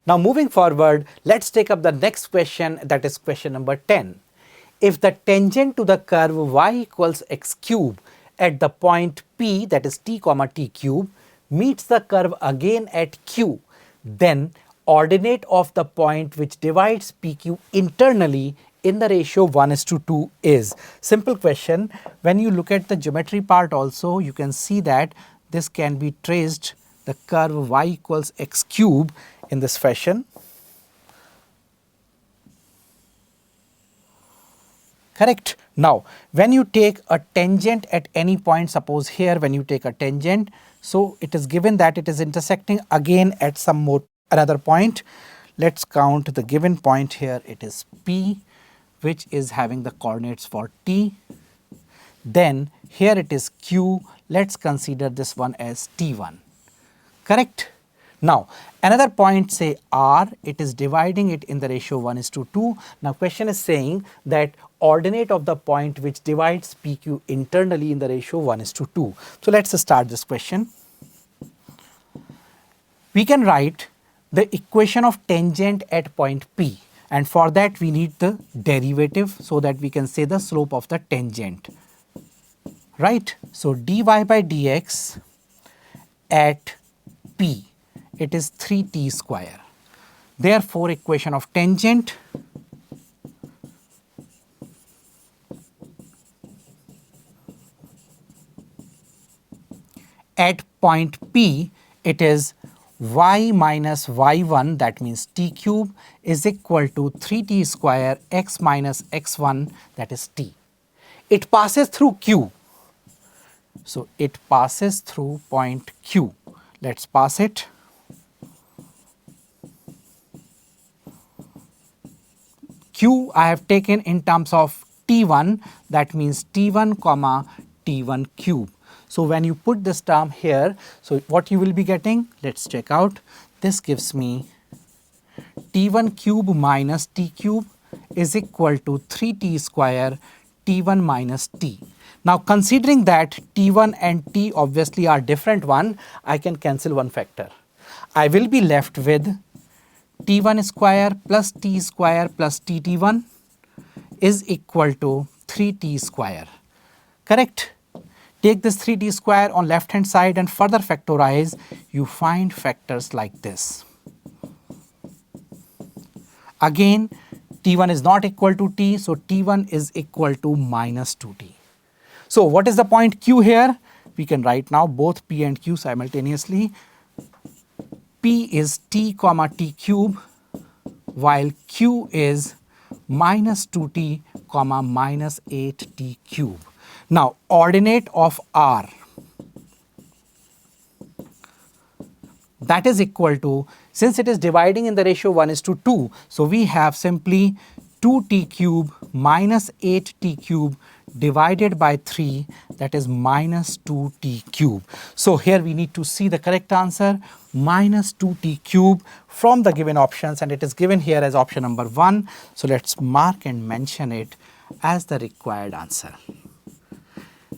Now moving forward, let's take up the next question, that is question number 10. If the tangent to the curve y equals x cube at the point P, that is t comma t cube, meets the curve again at Q, then ordinate of the point which divides PQ internally in the ratio 1:2 is. Simple question. When you look at the geometry part also, you can see that this can be traced, the curve y equals x cube, in this fashion. Correct. Now, when you take a tangent at any point, suppose here when you take a tangent, so it is given that it is intersecting again at some more another point. Let's count the given point here. It is P, which is having the coordinates for t. Then here it is Q. Let's consider this one as T1. Correct. Now, another point, say R, it is dividing it in the ratio 1:2. Now, question is saying that ordinate of the point which divides PQ internally in the ratio 1:2. So, let's start this question. We can write the equation of tangent at point P, and for that we need the derivative so that we can say the slope of the tangent. Right. So, dy by dx at P, it is 3t square. Therefore, equation of tangent at point P, it is y minus y1, that means t cube, is equal to 3t square x minus x1, that is t. It passes through Q. So, it passes through point Q. Let's pass it. Q I have taken in terms of T1, that means T1 comma T1 cube. So, when you put this term here, so what you will be getting, let's check out. This gives me T1 cube minus T cube is equal to 3t square T1 minus T. Now, considering that T1 and T obviously are different one, I can cancel one factor. I will be left with T1 square plus T square plus TT1 is equal to 3t square. Correct? Take this 3t square on left hand side and further factorize, you find factors like this. Again, T1 is not equal to T, so T1 is equal to minus 2T. So, what is the point Q here? We can write now both P and Q simultaneously. P is T comma T cube, while Q is minus 2T comma minus 8T cube. Now, ordinate of R, that is equal to, since it is dividing in the ratio 1:2, so we have simply 2t cube minus 8t cube divided by 3, that is minus 2t cube. So, here we need to see the correct answer, minus 2t cube from the given options, and it is given here as option number 1. So, let's mark and mention it as the required answer.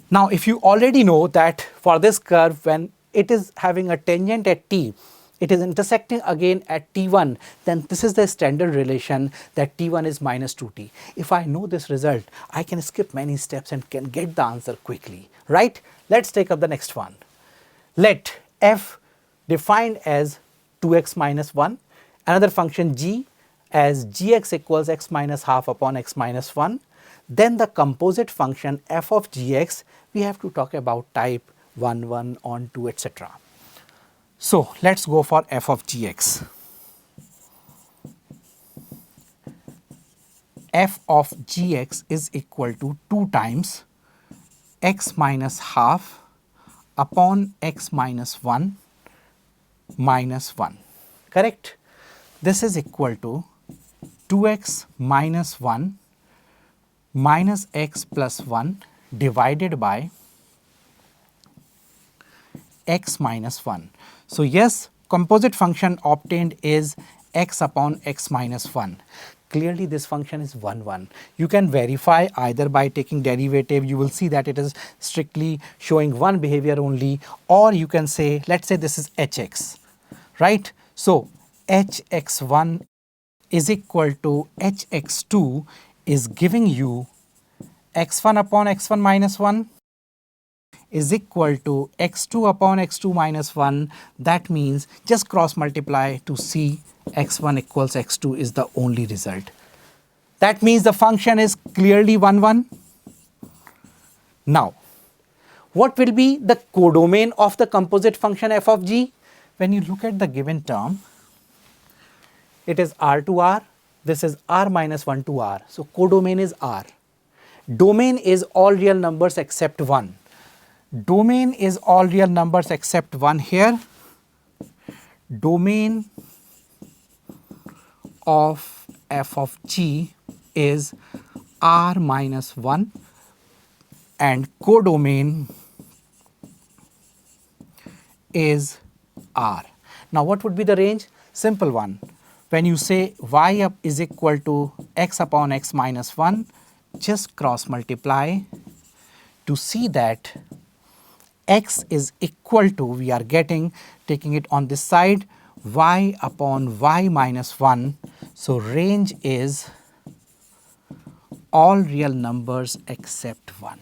Now, if you already know that for this curve, when it is having a tangent at T, it is intersecting again at T1, then this is the standard relation that T1 is minus 2T. If I know this result, I can skip many steps and can get the answer quickly, right? Let's take up the next one. Let f defined as 2x minus 1, another function g as gx equals x minus half upon x minus 1. Then the composite function f of gx, we have to talk about type 1, 1, on 2, etc. So, let us go for f of gx. F of gx is equal to 2 times x minus half upon x minus 1 minus 1. Correct? This is equal to 2x minus 1 minus x plus 1 divided by x minus 1. So, yes, composite function obtained is x upon x minus 1. Clearly, this function is 1, 1. You can verify either by taking derivative, you will see that it is strictly showing one behavior only, or you can say, let's say this is hx, right? So, hx1 is equal to hx2 is giving you x1 upon x1 minus 1 is equal to x2 upon x2 minus 1. That means just cross multiply to see x1 equals x2 is the only result. That means the function is clearly 1, 1. Now, what will be the codomain of the composite function f of g? When you look at the given term, it is r to r, this is r minus 1 to r. So, codomain is r. Domain is all real numbers except 1. Domain is all real numbers except 1 here. Domain of f of g is r minus 1 and codomain is r. Now, what would be the range? Simple one. When you say y up is equal to x upon x minus 1, just cross multiply to see that x is equal to, we are getting, taking it on this side, y upon y minus 1. So, range is all real numbers except 1.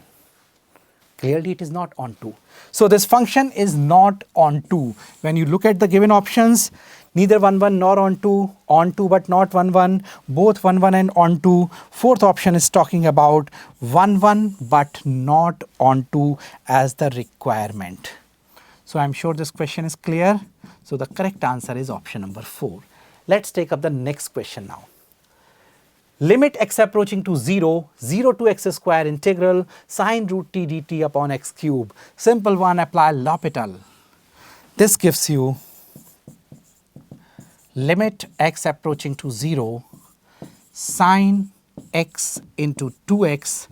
Clearly, it is not on 2. So, this function is not on 2. When you look at the given options, neither 1, 1 nor on 2 but not 1, 1, both 1, 1 and on 2. Fourth option is talking about 1, 1 but not on 2 as the requirement. So, I am sure this question is clear. So, the correct answer is option number 4. Let's take up the next question now. Limit x approaching to 0, 0 to x square integral sine root t dt upon x cube. Simple one, apply L'Hopital. This gives you limit x approaching to 0 sine x into 2x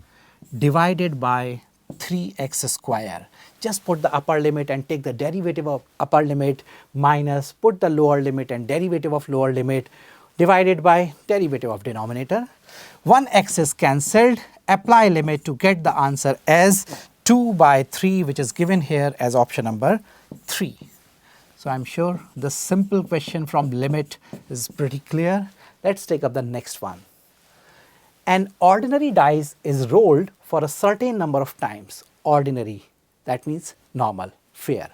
divided by 3x square. Just put the upper limit and take the derivative of upper limit minus put the lower limit and derivative of lower limit divided by derivative of denominator. One x is cancelled, apply limit to get the answer as 2 by 3, which is given here as option number 3. So, I am sure the simple question from limit is pretty clear. Let's take up the next one. An ordinary dice is rolled for a certain number of times. Ordinary, that means normal, fair.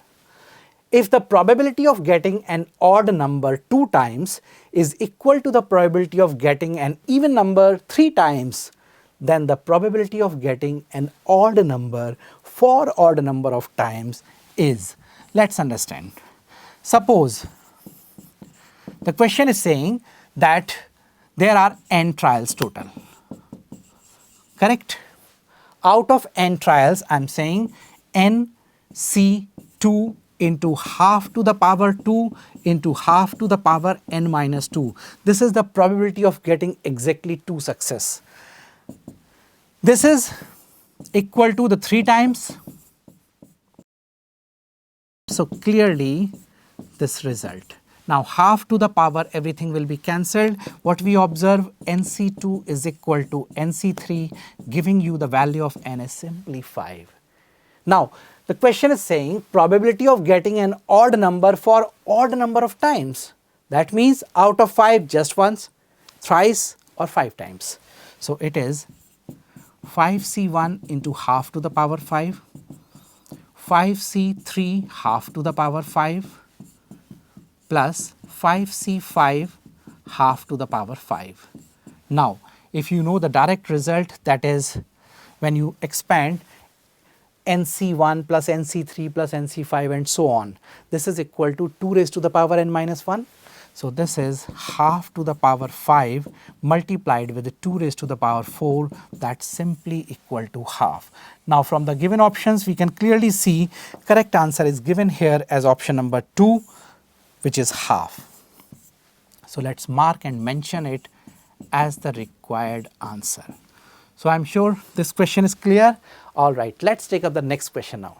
If the probability of getting an odd number 2 times is equal to the probability of getting an even number 3 times, then the probability of getting an odd number 4 odd number of times is. Let's understand. Suppose the question is saying that there are n trials total, correct? Out of n trials, I am saying nc2 into half to the power 2 into half to the power n minus 2. This is the probability of getting exactly 2 success. This is equal to the 3 times. So, clearly this result. Now, half to the power everything will be cancelled. What we observe, nc2 is equal to nc3, giving you the value of n is simply 5. Now, the question is saying probability of getting an odd number for odd number of times. That means out of 5 just once, thrice or 5 times. So, it is 5c1 into half to the power 5, 5c3 half to the power 5 plus 5c5 half to the power 5. Now, if you know the direct result, that is when you expand nc1 plus nc3 plus nc5 and so on, this is equal to 2 raised to the power n minus 1. So, this is half to the power 5 multiplied with 2 raised to the power 4, that's simply equal to half. Now, from the given options we can clearly see correct answer is given here as option number 2, which is half. So, let us mark and mention it as the required answer. So, I am sure this question is clear. All right, let us take up the next question now.